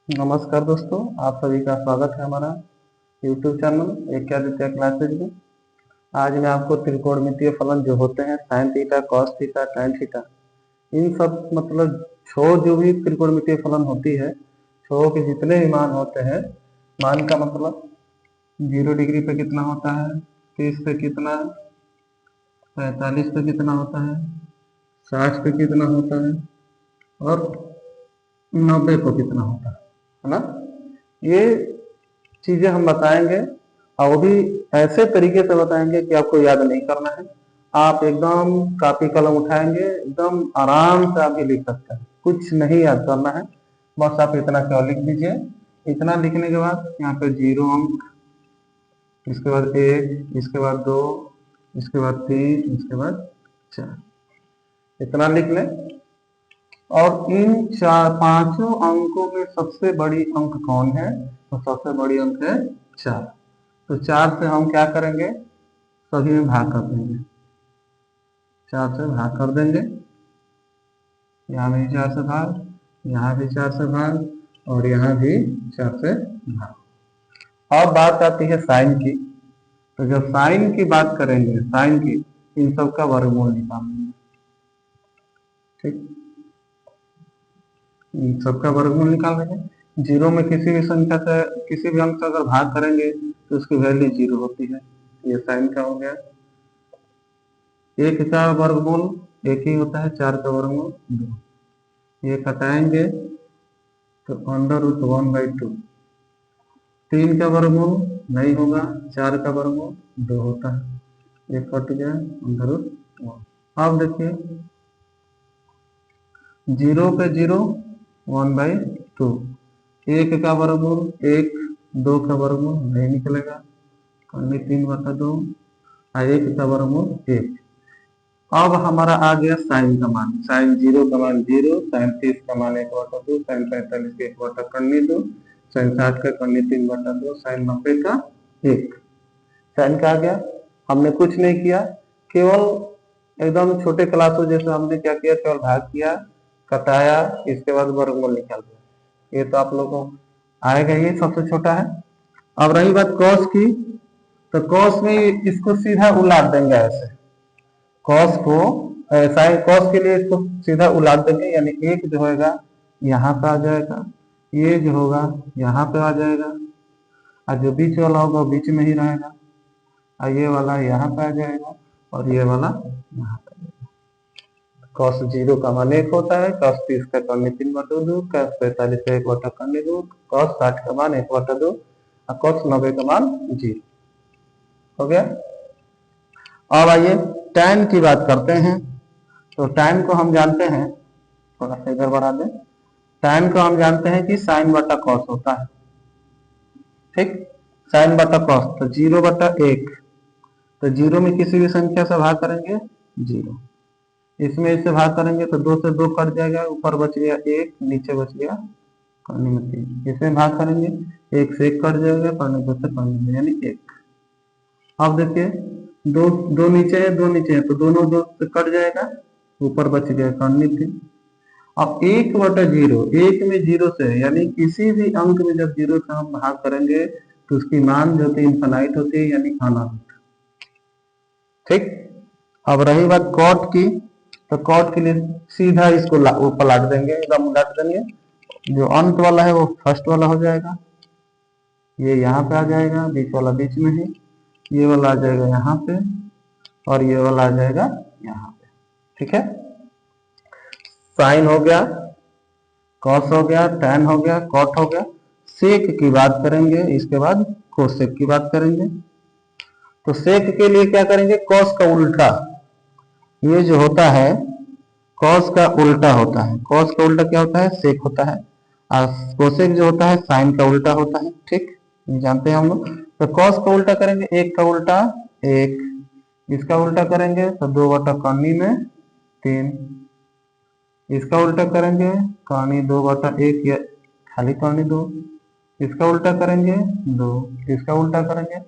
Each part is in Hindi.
नमस्कार दोस्तों, आप सभी का स्वागत है हमारा यूट्यूब चैनल एक क्लासेज में। आज मैं आपको त्रिकोणमितीय फलन जो होते हैं sine theta, cos theta, tan theta, इन सब मतलब छो जो भी त्रिकोणमितीय फलन होती है, छो के जितने भी मान होते हैं, मान का मतलब 0 डिग्री पे कितना होता है, 30 पे कितना, 45 पे कितना होता है, 60 पे कितना होता है और 90 पे कितना होता है ना। ये चीजें हम बताएंगे और वो भी ऐसे तरीके से बताएंगे कि आपको याद नहीं करना है। आप एकदम कापी कलम उठाएंगे, एकदम आराम से आप भी लिख सकते हैं, कुछ नहीं याद करना है। बस आप इतना क्या लिख दीजिए। इतना लिखने के बाद यहाँ पे 0 अंक, इसके बाद 1, इसके बाद 2, इसके बाद 3, इसके बाद 4, इतना लिख लें। और इन चार पांचों अंकों में सबसे बड़ी अंक कौन है, तो सबसे बड़ी अंक है 4। तो 4 से हम क्या करेंगे, सभी में भाग कर देंगे, 4 से भाग कर देंगे। यहाँ भी 4 से भाग, यहाँ भी 4 से भाग और यहाँ भी 4 से भाग। अब बात आती है साइन की। तो जब साइन की बात करेंगे, साइन की, इन सब का वर्गमूल निकालेंगे। ठीक, इन सबका वर्गमूल निकाल देंगे। 0 में किसी भी संख्या से, किसी भी अंक से अगर भाग करेंगे तो उसकी वैल्यू 0 होती है। ये साइन का हो गया। 1 का वर्गमूल 1 ही होता है, 4 का वर्गमूल 2। ये घटाएंगे तो √1/2। 3 का वर्गमूल नहीं होगा, 4 का वर्गमूल 2 होता है, ये कट गया √1। अब देखिए 0 पे 0 1/2। 1 का वर्गमूल 1, 2 का वर्गमूल नहीं निकलेगा, 3/2 और 1 का वर्गमूल 1। अब हमारा आ गया साइन का मान। साइन 0 का मान 0, साइन 30 का मान 1/2, साइन 45 का 1/2, साइन 60 का 3/2, साइन 90 का 1। साइन का आ गया। हमने कुछ नहीं किया, केवल एकदम छोटे क्लासों जैसे हमने क्या किया, केवल भाग किया, कटाया, इसके बाद वर्गमूल निकाल दिया। ये तो आप लोगों को आएगा, ये सबसे छोटा है। अब रही बात कॉस की, तो कॉस में इसको सीधा उलाट देंगे ऐसे। कॉस को साइन कॉस के लिए इसको सीधा उलाट देंगे, यानी 1 जो होगा यहाँ पे आ जाएगा, ये जो होगा यहाँ पे आ जाएगा, और जो बीच वाला होगा बीच में ही रहेगा, और ये वाला यहाँ पे आ जाएगा और ये वाला यहाँ पे। कॉस 0 का मान 1 होता है, कॉस 30 का 3/2, कॉस 45 का 1/2, कॉस 60 का मान 1/2 और कॉस 90 का मान 0 हो गया। अब आइए टैन की बात करते हैं। तो टैन को हम जानते हैं, थोड़ा सा इधर बढ़ा दें। टैन को हम जानते हैं कि साइन बटा कॉस होता है। ठीक, साइन बटा कॉस, तो 0/1। तो 0 में किसी भी संख्या से भाग करेंगे 0, इसमें इससे भाग करेंगे तो 2 से 2 कट जाएगा, ऊपर बच गया 1, नीचे बच गया 3। इसमें भाग करेंगे 1 से 1 कट जाएगा, 2 से 5, यानी 1। अब देखिए दो दो नीचे है, 2 नीचे है, तो दोनों 2 से कट जाएगा, ऊपर बच गया 3। अब 1/0, 1 में 0 से, यानी किसी भी अंक में जब 0 से हम भाग करेंगे तो उसकी मान जो होती है इनफाइनाइट होती है, यानी अनंत। ठीक, अब रही बात कॉट की, तो कॉट के लिए सीधा इसको वो पलट देंगे, एकदम उलट देंगे। जो अंत वाला है वो फर्स्ट वाला हो जाएगा, ये यहाँ पे आ जाएगा, बीच वाला बीच में ही, ये वाला आ जाएगा यहाँ पे और ये वाला आ जाएगा यहाँ पे। ठीक है, साइन हो गया, कॉस हो गया, टैन हो गया, कॉट हो गया। सेक की बात करेंगे, इसके बाद कोसेक की बात करेंगे। तो सेक के लिए क्या करेंगे, कॉस का उल्टा, ये जो होता है कॉस का उल्टा होता है। कॉस का उल्टा क्या होता है, सेक होता है। और कोसेक जो होता है साइन का उल्टा होता है। ठीक, ये जानते हैं हम लोग। तो कॉस का उल्टा करेंगे, 1 का उल्टा 1, इसका उल्टा करेंगे तो 2/3। इसका उल्टा करेंगे 2/1 या खाली 2। इसका उल्टा करेंगे 2, इसका उल्टा करेंगे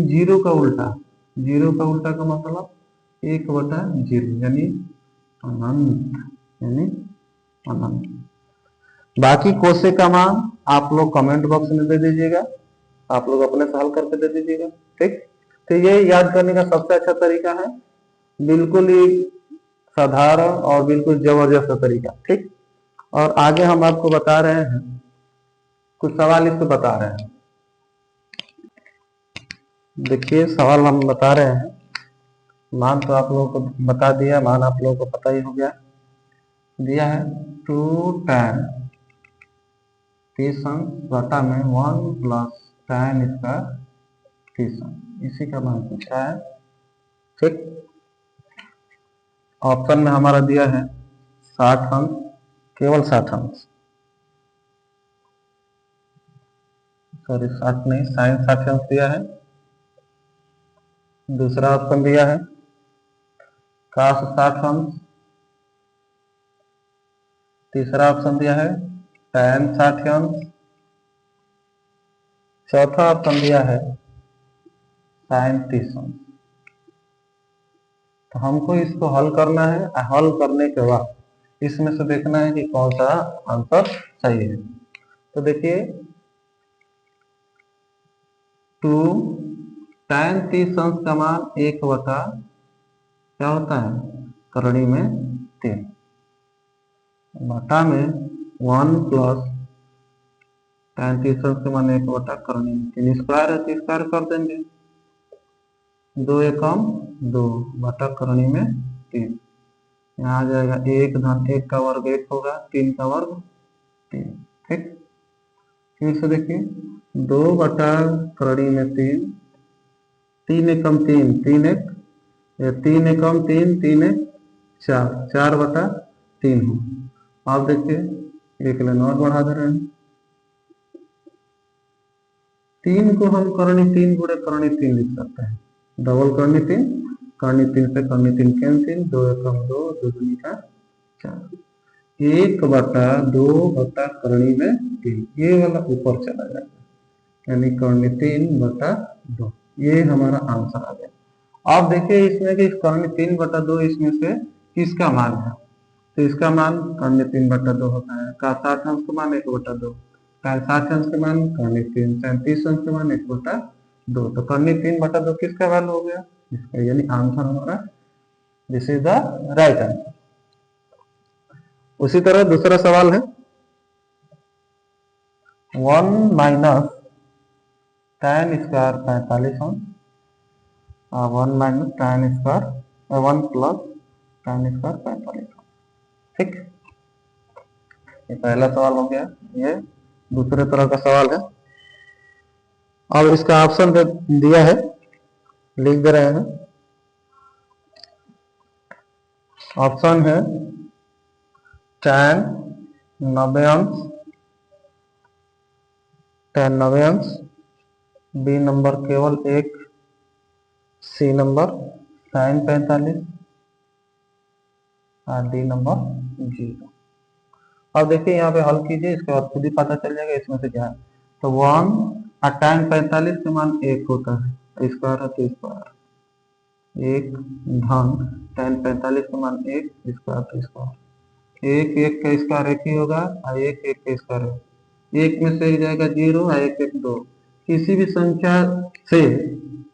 0 का उल्टा। 0 का उल्टा का मतलब 1/0, यानी अनंत, यानी अनंत। बाकी कोसे का मान आप लोग कमेंट बॉक्स में दे दीजिएगा, आप लोग अपने से हल करके दे दीजिएगा। ठीक, तो ये याद करने का सबसे अच्छा तरीका है, बिल्कुल ही साधारण और बिल्कुल जबरदस्त तरीका। ठीक, और आगे हम आपको बता रहे हैं, कुछ सवाल इसको बता रहे हैं। देखिए सवाल हम बता रहे हैं, मान तो आप लोगों को बता दिया, मान आप लोगों को पता ही हो गया। दिया है 2 tan 30 बटा में 1 प्लस tan इसका 30, इसी का मान पूछा है। ठीक, ऑप्शन में हमारा दिया है 60 अंक, केवल 60 अंक, सॉरी 60 नहीं, साइन 60 अंक दिया है। दूसरा ऑप्शन दिया है काश 60 अंक। तीसरा ऑप्शन दिया है tan 60 अंक। चौथा ऑप्शन दिया है sin 30 अंक। तो हमको इसको हल करना है, हल करने के बाद इसमें से देखना है कि कौन सा आंसर सही है। तो देखिए 2 tan 30 अंश का मान 1 बटा क्या होता है, करणी में 3, बटा में 1 प्लस tan 30 अंश का मान 1 बटा करणी में 3, स्क्वायर है तो स्क्वायर कर देंगे, 2 एकम 2 बटा करणी में 3, यहाँ आ जाएगा 1 धन 1 का वर्ग 1 होगा, 3 का वर्ग 3। ठीक, फिर से देखिए 2 बटा करणी में 3, 3 एकम 3, 3 एक 3 एकम 3, 3 एक 4, 4 बटा 3 हो। आप देखिए एक लाइन और बढ़ा दे रहे हैं, 3 को हम करणी 3 गुणे करणी 3 लिख सकते हैं, डबल करणी 3, करणी 3 से करणी 3 कैंसिल, 2 एकम 2, 2 दूनी का 4, 1 बटा 2 बटा करणी में 3, ये वाला ऊपर चला जाएगा, यानी करणी 3 बटा 2, ये हमारा आंसर आ गया। आप देखिए इसमें कि करणी 3 बटा 2 इसमें से किसका मान है, तो इसका मान करणी 3 बटा 2 होता है, का 60 अंश का मान 1 बटा 2, का 60 अंश का मान करणी 3, 37 अंश का मान 1 बटा 2, तो करणी 3 बटा 2 किसका वैल्यू हो गया, इसका, यानी आंसर हमारा, this is the right answer. उसी तरह दूसरा सवाल है 1 माइनस tan स्क्वायर 45 अंश, 1 minus tan square 1 plus tan square 45। ठीक, ये पहला सवाल हो गया, ये दूसरे तरह का सवाल है। अब इसका ऑप्शन दिया है, लिख दे रहे हैं। ऑप्शन है tan 90 अंश, tan 90 अंश, बी नंबर केवल 1, सी नंबर sin 45 और डी नंबर 0। अब देखिए यहाँ पे हल कीजिए, इसके बाद खुद ही पता चल जाएगा इसमें से क्या है। तो 1 और tan 45 का मान 1 होता है, स्क्वायर है तो स्क्वायर, 1 धन tan 45 का मान 1, स्क्वायर तो स्क्वायर, 1 1 का स्क्वायर 1 ही होगा और 1 1 का स्क्वायर है, 1 में से जाएगा 0 और 1 1 2, किसी भी संख्या से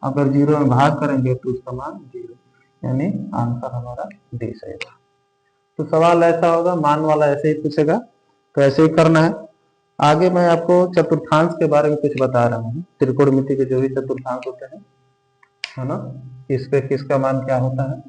अगर 0 में भाग करेंगे तो उसका मान 0, यानी आंसर हमारा डी सही होगा। तो सवाल ऐसा होगा, मान वाला ऐसे ही पूछेगा, तो ऐसे ही करना है। आगे मैं आपको चतुर्थांश के बारे में कुछ बता रहा हूँ, त्रिकोणमिति के जो भी चतुर्थांश होते हैं, है ना, इस पे किसका मान क्या होता है।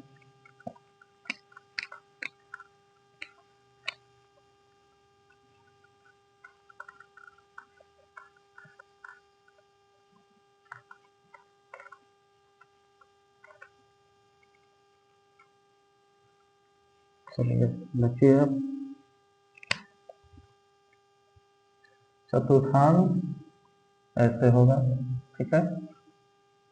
चलिए देखिए अब चतुर्थांश ऐसे होगा। ठीक है,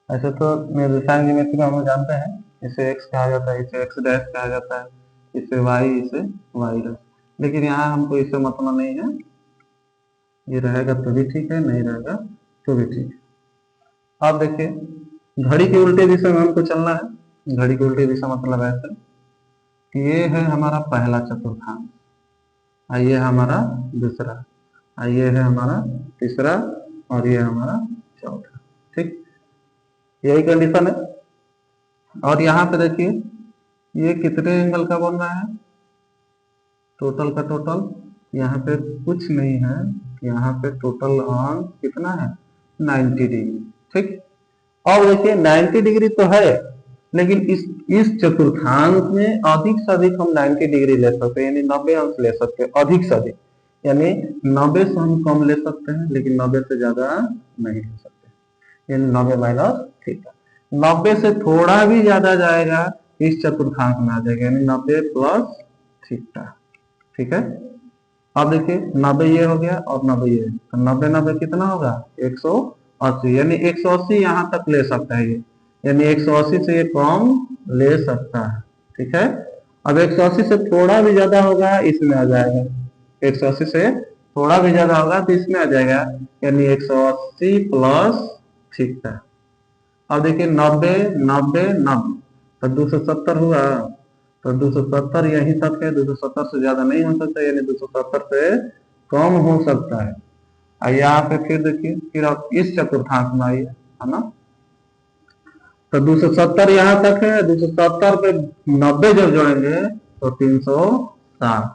ऐसे तो निर्देशांक ज्योमेट्री में हम लोग जानते हैं, इसे x कहा जाता है, इसे x डैश कहा जाता है, इसे y, इसे y डैश, लेकिन यहाँ हमको इससे मतलब नहीं है, ये रहेगा तो भी ठीक है, नहीं रहेगा तो भी ठीक है। अब देखिए घड़ी के उल्टे दिशा में हमको चलना है, घड़ी के उल्टे दिशा मतलब ऐसे, ये है हमारा पहला चतुर्थांश, और ये हमारा दूसरा, और ये है हमारा तीसरा, और ये हमारा चौथा। ठीक, यही कंडीशन है। और यहाँ पे देखिए ये कितने एंगल का बन रहा है, टोटल का टोटल यहाँ पे कुछ नहीं है, यहाँ पे टोटल ऑन कितना है 90 डिग्री। ठीक, अब देखिए 90 डिग्री तो है, लेकिन इस चतुर्थांश में अधिक से अधिक हम 90 डिग्री ले सकते हैं, यानी 90 अंश ले सकते हैं अधिक से अधिक, यानी 90 से हम कम ले सकते हैं, लेकिन 90 से ज्यादा नहीं ले सकते, यानी 90 माइनस थीटा। 90 से थोड़ा भी ज्यादा जाएगा इस चतुर्थांश में आ जाएगा, यानी 90 प्लस थीटा। ठीक है, अब देखिए 90 ये हो गया और 90 ये, तो 90 90 कितना होगा 180, यानी 180 यहाँ तक ले सकता है ये, यानी 180 से ये कम ले सकता है। ठीक है, अब 180 से थोड़ा भी ज्यादा होगा इसमें आ जाएगा, 180 से थोड़ा भी ज्यादा होगा तो इसमें आ जाएगा, यानी 180 प्लस थीटा। अब देखिए 90 90 90 तो 270 हुआ, तो 270 यहीं तक है, 270 से ज्यादा नहीं हो सकता, यानी 270 से कम हो सकता है। और यहाँ पे फिर देखिए फिर आप इस चतुर्थांश में आइए, है ना, तो 270 यहाँ तक है, 270 पे 90 जब जोड़ेंगे तो 360,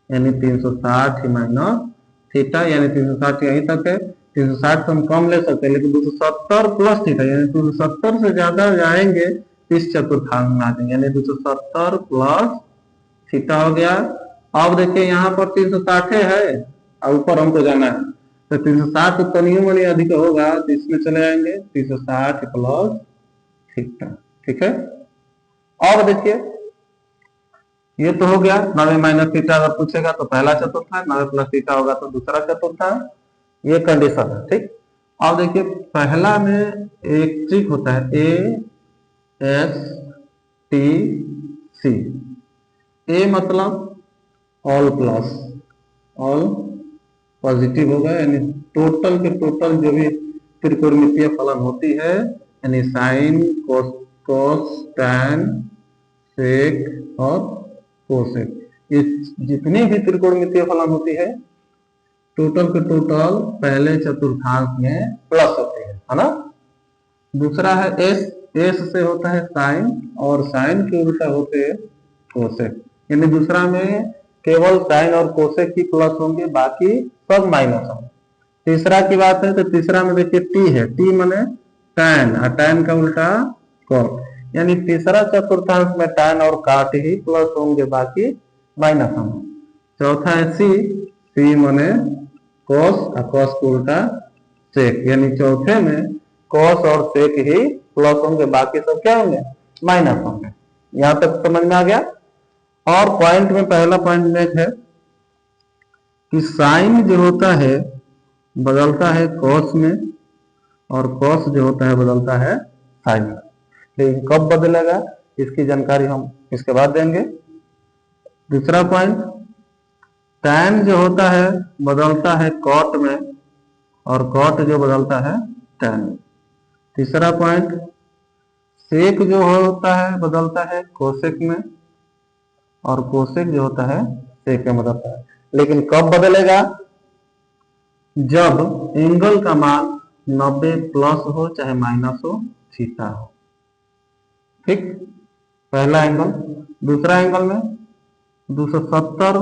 यानी 360 माइनस थीटा, यानी 360 यहीं तक है, 360 तो हम कम ले सकते हैं, लेकिन 270 प्लस थीटा, यानी 270 से ज्यादा जाएंगे इस चतुर्थांश में आ जाएंगे, यानी 270 प्लस थीटा हो गया। अब देखिए यहाँ पर 360 है और ऊपर हमको जाना है, तो 360 तो मनी अधिक होगा, तो इसमें चले जाएंगे 360 प्लस थीटा। ठीक है, अब देखिए ये तो हो गया 90 माइनस थीटा, अगर पूछेगा तो पहला चतुर्थांश, 90 प्लस थीटा होगा तो दूसरा चतुर्थांश, ये कंडीशन है। ठीक, अब देखिए पहला में एक ट्रिक होता है ASTC, ए मतलब ऑल प्लस, ऑल पॉजिटिव होगा, यानी टोटल के टोटल जो भी त्रिकोणमितीय फलन होती है, यानी साइन कोस टैन सेक और कोसेक, ये जितनी भी त्रिकोणमितीय फलन होती है टोटल के टोटल पहले चतुर्थांश में प्लस होते हैं, है ना। दूसरा है एस, एस से होता है साइन और साइन के उल्टा होते हैं कोसेक, यानी दूसरा में केवल साइन और कोसेक ही प्लस होंगे, बाकी सब माइनस होंगे। तीसरा की बात है तो तीसरा में देखिए टी है, टी माने टैन, और टैन का उल्टा कॉट, यानी तीसरा चतुर्थांश में टैन और काट ही प्लस होंगे, बाकी माइनस होंगे। चौथा है सी, सी माने कॉस और कॉस को उल्टा सेक, यानी चौथे में कॉस और सेक ही प्लस होंगे, बाकी सब क्या होंगे माइनस होंगे। यहां तक समझ में आ गया। और पॉइंट में पहला पॉइंट में है कि साइन जो होता है बदलता है कॉस में, और कॉस जो होता है बदलता है साइन में, लेकिन कब बदलेगा इसकी जानकारी हम इसके बाद देंगे। दूसरा पॉइंट, टैन जो होता है बदलता है कॉट में, और कॉट जो बदलता है टैन में। तीसरा पॉइंट, सेक जो होता है बदलता है कोसेक में, और कोसेक जो होता है सेक में बदलता है, लेकिन कब बदलेगा जब एंगल का मान 90 प्लस हो चाहे माइनस हो, थीटा हो। ठीक, पहला एंगल। दूसरा एंगल में 270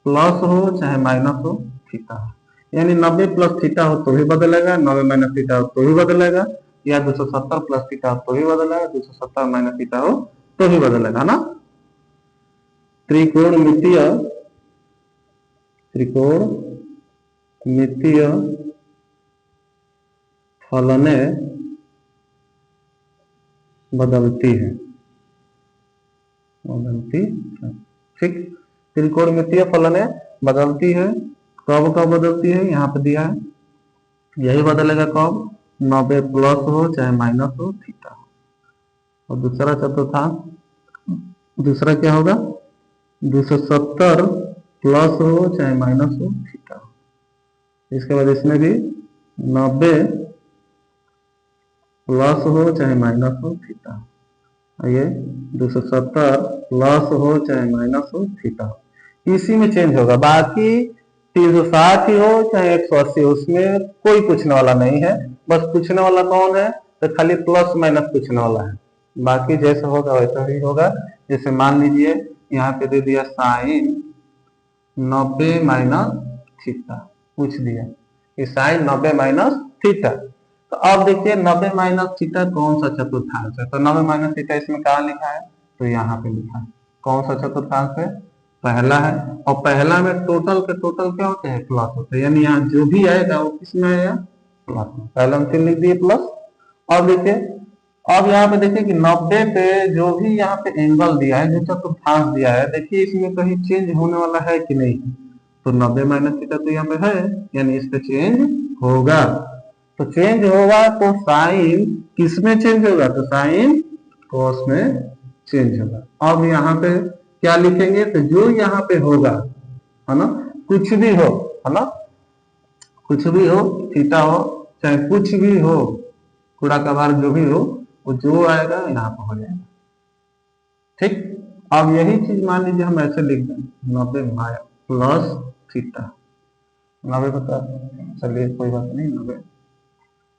प्लस हो चाहे माइनस हो, थीटा हो, यानी 90 प्लस थीटा हो तो भी बदलेगा, 90 माइनस थीटा हो तो भी बदलेगा, या 270 प्लस थीटा हो तो भी बदलेगा, 270 माइनस थीटा हो तो भी बदलेगा ना। त्रिकोणमितीय फलने बदलती है, ठीक, त्रिकोणमितीय फलने बदलती है। कब कब बदलती है यहाँ पे दिया है, यही बदलेगा कब 90 प्लस हो चाहे माइनस हो, थीटा हो। और दूसरा चतुर्थांश, दूसरा क्या होगा 270 प्लस हो चाहे माइनस हो, थीटा हो। इसके बाद इसमें भी 90 प्लस हो चाहे माइनस हो, थीटा हो। ये 270 प्लस हो चाहे माइनस हो थीटा हो, इसी में चेंज होगा। बाकी 360 ही हो चाहे 180 हो, उसमें कोई पूछने वाला नहीं है। बस पूछने वाला कौन है, तो खाली प्लस माइनस पूछने वाला है, बाकी जैसा होगा वैसा ही होगा। जैसे मान लीजिए यहाँ पे दे दिया साइन 90 माइनस थीटा, पूछ दिया कि साइन 90 माइनस थीटा। तो अब देखिए 90 माइनस थीटा कौन सा चतुर्थांश है, तो 90 माइनस थीटा इसमें कहाँ लिखा है, तो यहाँ पे लिखा है। कौन सा चतुर्थांश है, पहला है। और पहला में टोटल के टोटल क्या होते हैं, प्लस होते हैं, यानी यहाँ जो भी आएगा वो किसमें आएगा, प्लस में। पहला में फिर लिख दिए प्लस। अब देखिए, अब यहाँ पे देखिए कि 90 पे जो भी यहाँ पे एंगल दिया है, जो चतुर्थांश दिया है, देखिए इसमें कहीं चेंज होने वाला है कि नहीं, तो 90 माइनस थीटा तो यहाँ पे है, यानी इस पे चेंज होगा। तो चेंज होगा तो साइन किस में चेंज होगा, तो साइन कॉस में चेंज होगा। अब यहाँ पे क्या लिखेंगे, तो जो यहाँ पे होगा, है ना, कुछ भी हो, है ना, कुछ भी हो, थीटा हो चाहे कुछ भी हो, कूड़ा कबाड़ जो भी हो, वो जो आएगा यहाँ पर हो जाएगा। ठीक, अब यही चीज मान लीजिए हम ऐसे लिख दें 90 प्लस थीटा, 90 बता, चलिए कोई बात नहीं 90।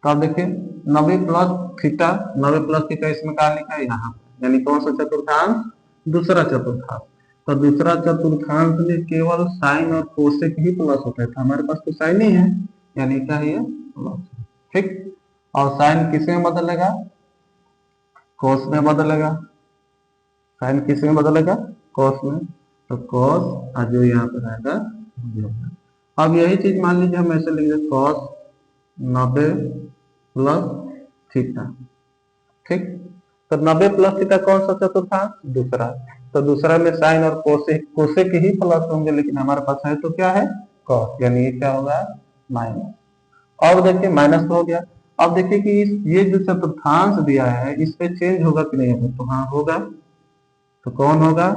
तो आप देखिए 90 प्लस थीटा, 90 प्लस थीटा इसमें क्या लिखा है यहाँ, यानी कौन सा चतुर्थांश, दूसरा चतुर्थांश। तो दूसरा चतुर्थांश में केवल साइन और कोसेक ही प्लस होता है, तो हमारे पास तो साइन ही है, यानी क्या है प्लस। ठीक, और साइन किस में बदलेगा, कोस में बदलेगा। साइन किस में बदलेगा, कॉस में, तो कॉस और जो यहाँ पर आएगा। अब यही चीज मान लीजिए हम ऐसे लिखेंगे कॉस 90 प्लस थीटा। ठीक, तो 90 प्लस थीटा कौन सा चतुर्थांश, दूसरा। तो दूसरा में साइन और कोसेक, कोसेक ही प्लस होंगे, लेकिन हमारे पास है तो क्या है, कॉस, यानी ये क्या होगा, माइनस। अब देखिए माइनस तो हो गया। अब देखिए कि ये जो चतुर्थांश दिया है इस पे चेंज होगा कि नहीं होगा, तो हाँ होगा। तो कौन होगा,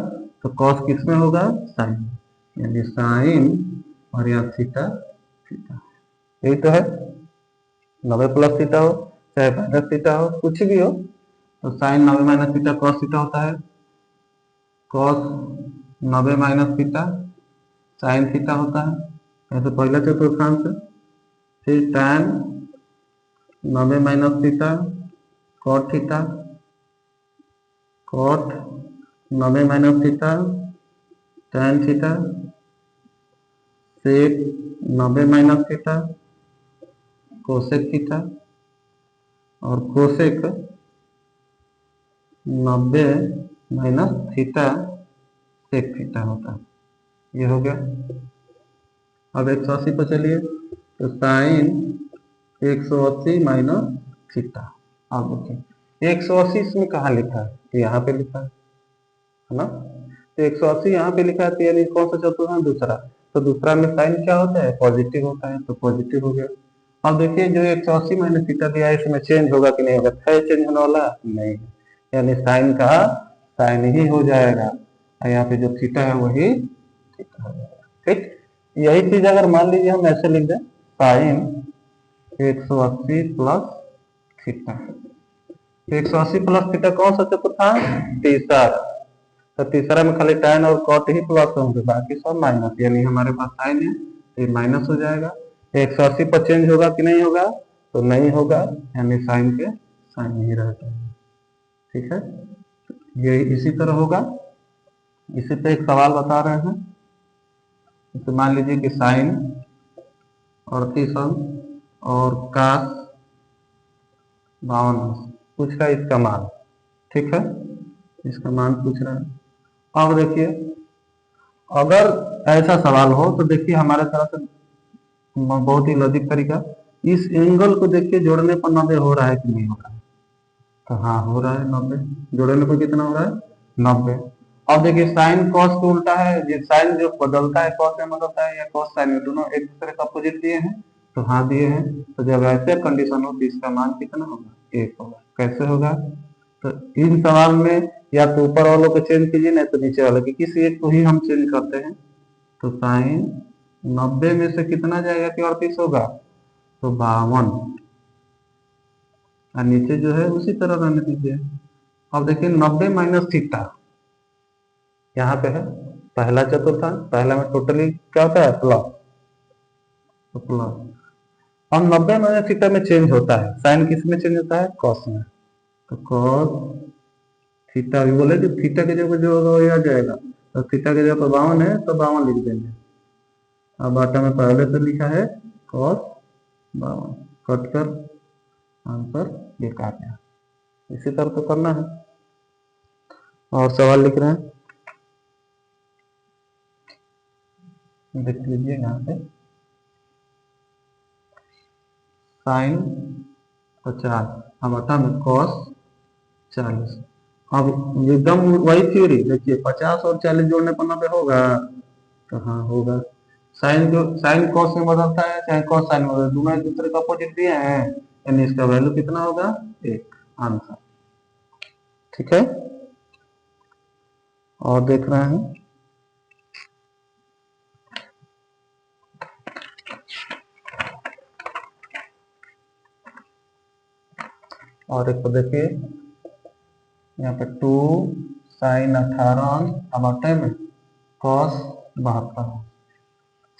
तो कॉस किस में होगा, साइन, यानी साइन और यहाँ थीटा, थीटा यही तो है। 90 प्लस थीटा हो चाहे माइनस थीटा हो, कुछ भी हो, तो sine 90 minus theta cos theta होता है, cos 90 minus theta sine theta होता है। ऐसे पहला चतुर्थांश। फिर tan 90 minus theta cot theta, cot 90 minus theta tan theta, sec 90 minus theta cosec theta, और cosec 90 minus theta sec theta होता है। ये हो गया। अब 180 पर चलिए, तो साइन 180 माइनस थीटा। अब देखिए 180 इसमें कहाँ लिखा है, तो यहाँ पे लिखा है ना, तो 180 यहाँ पे लिखा है, तो यानी कौन सा चतुर्थांश, दूसरा। तो दूसरा में साइन क्या होता है, पॉजिटिव होता है, तो पॉजिटिव हो गया। अब देखिए जो 180 माइनस थीटा दिया है इसमें चेंज होगा कि नहीं होगा, है चेंज होने वाला नहीं, यानी साइन का साइन ही हो जाएगा, और यहाँ पे जो थीटा है वही थीटा हो जाएगा। ठीक, यही चीज अगर मान लीजिए हम ऐसे लिख दें sine 180 plus theta, 180 plus theta कौन सा चतुर्थांश, तीसरा। तो तीसरा में खाली tan और cot ही प्लस होंगे, बाकी सब माइनस, यानी हमारे पास साइन है तो ये माइनस हो जाएगा। 180 पर चेंज होगा कि नहीं होगा, तो नहीं होगा, यानी साइन के साइन ही रह जाएगा। ठीक है, ये इसी तरह होगा। इसी पे एक सवाल बता रहे हैं, तो मान लीजिए कि साइन 38 और कास 52 पूछ रहा है इसका मान। ठीक है, इसका मान पूछ रहा है। अब देखिए अगर ऐसा सवाल हो तो देखिए हमारे तरफ से बहुत ही लॉजिक तरीका, इस एंगल को देखिए जोड़ने पर 90 हो रहा है कि नहीं हो रहा है, तो हाँ हो रहा है 90, जोड़ने पर कितना हो रहा है 90। अब देखिए साइन कॉस को उल्टा है, ये साइन जो बदलता है कॉस में बदलता है, या कॉस साइन में, दोनों एक दूसरे का अपोजिट दिए हैं, तो हाँ दिए हैं। तो जब ऐसे कंडीशन हो तो इसका मान कितना होगा, 1 होगा। कैसे होगा, तो इन सवाल में या तो ऊपर वालों को चेंज कीजिए, नहीं तो नीचे वालों की किसी एक को ही हम चेंज करते हैं। तो साइन 90 में से कितना जाएगा कि 38 होगा, तो 52, और नीचे जो है उसी तरह रहने दीजिए, अब देखिए 90 माइनस थीटा यहाँ पे है पहला चतुर्थांश, पहला में टोटली क्या होता है प्लस, तो प्लस। और 90 माइनस थीटा में चेंज होता है, साइन किस में चेंज होता है, कॉस में, तो कॉस थीटा भी बोले कि थीटा की जगह जो होगा वही आ जाएगा, तो थीटा की जगह पर 52 है तो 52 लिख देंगे। अब आटा में पहले से लिखा है cos 52, कट कर आंसर ये आ गया। इसी तरह तो करना है। और सवाल लिख रहे हैं, देख लीजिए यहाँ पे साइन 50 अब आटा में cos 40। अब एकदम वही थ्योरी देखिए 50 और 40 जोड़ने पर 90 होगा, तो हाँ होगा। साइन जो साइन कॉस में बदलता है चाहे कॉस साइन में बदलता है, दोनों एक दूसरे का अपोजिट दिए हैं, यानी इसका वैल्यू कितना होगा, एक, आंसर। ठीक है, और देख रहे हैं और एक को देखिए यहाँ पे 2 साइन 18 अब आटे में कॉस 72।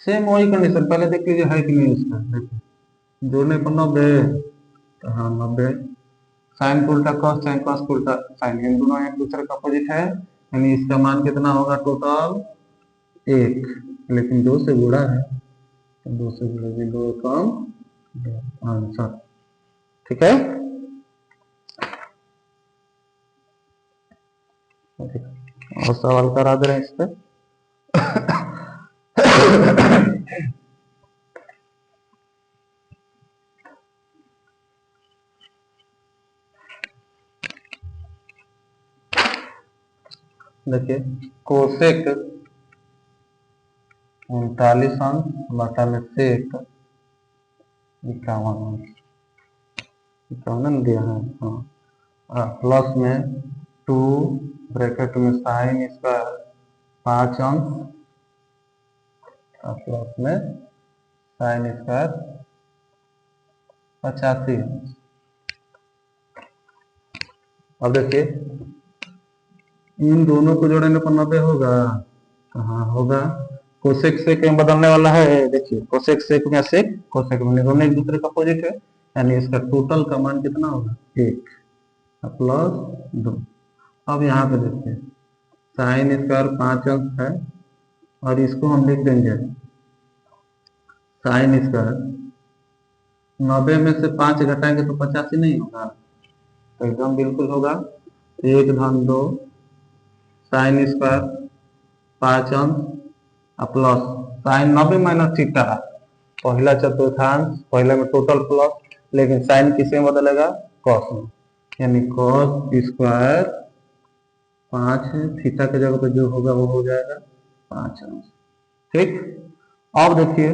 सेम वही कंडीशन, पहले देख लीजिए है कि नहीं इसका, देखिए जोड़ने पर 90, तो हाँ 90, साइन को उल्टा कॉस साइन कॉस को उल्टा साइन, इन दोनों एक दूसरे का अपोजिट है, यानी इसका मान कितना होगा टोटल एक, लेकिन 2 से गुणा है तो 2 से गुणा 2 कम आंसर। ठीक है, और सवाल करा दे रहे हैं इस पे। देखिए कोसेक 39 अंश बटा में सेक 51 अंश, 51 दिया है हाँ, प्लस में 2 ब्रैकेट में साइन स्क्वायर 5 अंश प्लस में साइन स्क्वायर 85 अंश। अब देखिए इन दोनों को जोड़ने पर 90 होगा, हाँ होगा। कोसेक सेक में बदलने वाला है, देखिए कोसेक सेक में सेक कोसेक में, दोनों एक दूसरे का अपोजिट है, यानी इसका टोटल का मान कितना होगा, एक प्लस 2। अब यहाँ पे देखिए साइन स्क्वायर 5 अंश है और इसको हम लिख देंगे साइन स्क्वायर, 90 में से 5 घटाएंगे तो 85 नहीं होगा, तो एकदम बिल्कुल होगा 1/2 साइन स्क्वायर 5 अंश प्लस साइन 90 माइनस थीटा, पहला चतुर्थांश, पहले में टोटल प्लस, लेकिन साइन किसे में बदलेगा, कॉस में, यानी कॉस स्क्वायर 5 थीटा के जगह पे जो होगा वो हो जाएगा 5 अंश। ठीक, अब देखिए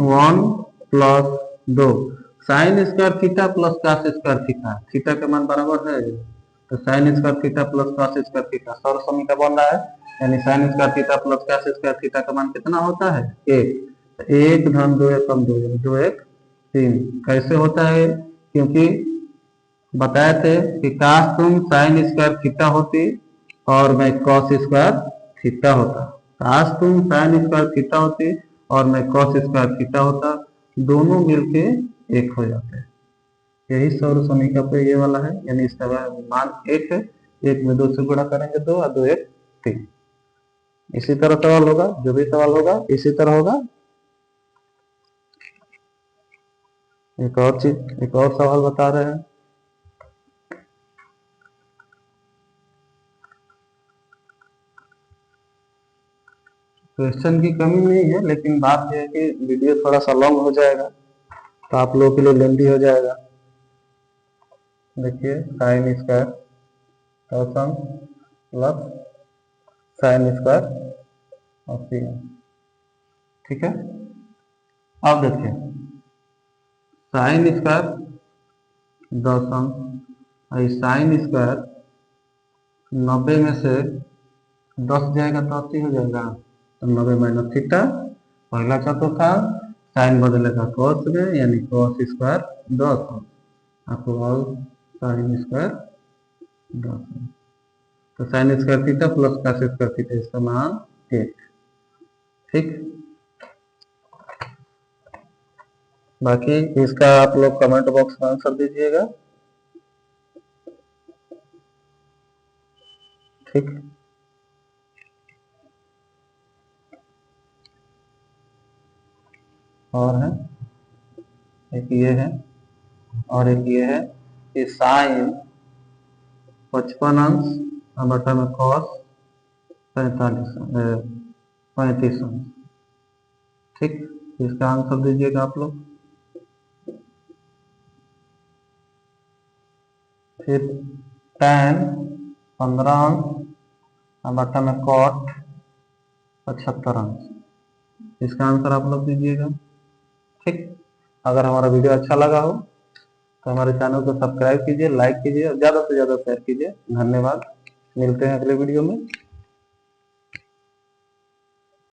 1 plus 2 sine square theta plus cos square theta, theta का मान बराबर है, तो sine square theta plus cos square theta सर्व समीकरण बन रहा है, यानी sine square theta plus cos square theta का मान कितना होता है, एक, 1 - 2 कम 2 2 1 3। कैसे होता है, क्योंकि बताए थे कि काश तुम साइन स्क्वायर थीटा होती और मैं कॉस स्क्वायर थीटा होता, काश तुम साइन स्क्वायर थीटा होती और मैं कॉस स्क्वायर थीटा होता, दोनों मिलके एक हो जाते हैं। यही सौर समीकरण पे ये वाला है, यानी इसका मान एक है, एक में 2 से गुणा करेंगे 2 और 2 1 3। इसी तरह सवाल होगा, जो भी सवाल होगा इसी तरह होगा। एक और चीज, एक और सवाल बता रहे हैं, क्वेश्चन की कमी नहीं है, लेकिन बात यह है कि वीडियो थोड़ा सा लॉन्ग हो जाएगा तो आप लोगों के लिए लेंदी हो जाएगा। देखिए sine square plus sine square और सी, ठीक है। अब देखिए साइन स्क्वायर 10 अंश, साइन स्क्वायर 90 में से 10 जाएगा तो 80 हो जाएगा, तो 90 माइनस थीटा, पहला चतुर्थांश, साइन बदलेगा कॉस में, यानी cos square 10 plus sine square 10। तो sine square theta plus cos square theta, इसका मान 1। ठीक, बाकी इसका आप लोग कमेंट बॉक्स में आंसर दीजिएगा। ठीक, और है एक ये है और एक ये है कि साइन 55 अंश बटा में कॉस 35 अंश। ठीक, इसका आंसर दीजिएगा आप लोग। फिर tan 15 अंश बटा में कॉट 75 अंश, इसका आंसर आप लोग दीजिएगा। ठीक, अगर हमारा वीडियो अच्छा लगा हो तो हमारे चैनल को सब्सक्राइब कीजिए, लाइक कीजिए और ज़्यादा से ज़्यादा शेयर कीजिए। धन्यवाद, मिलते हैं अगले वीडियो में।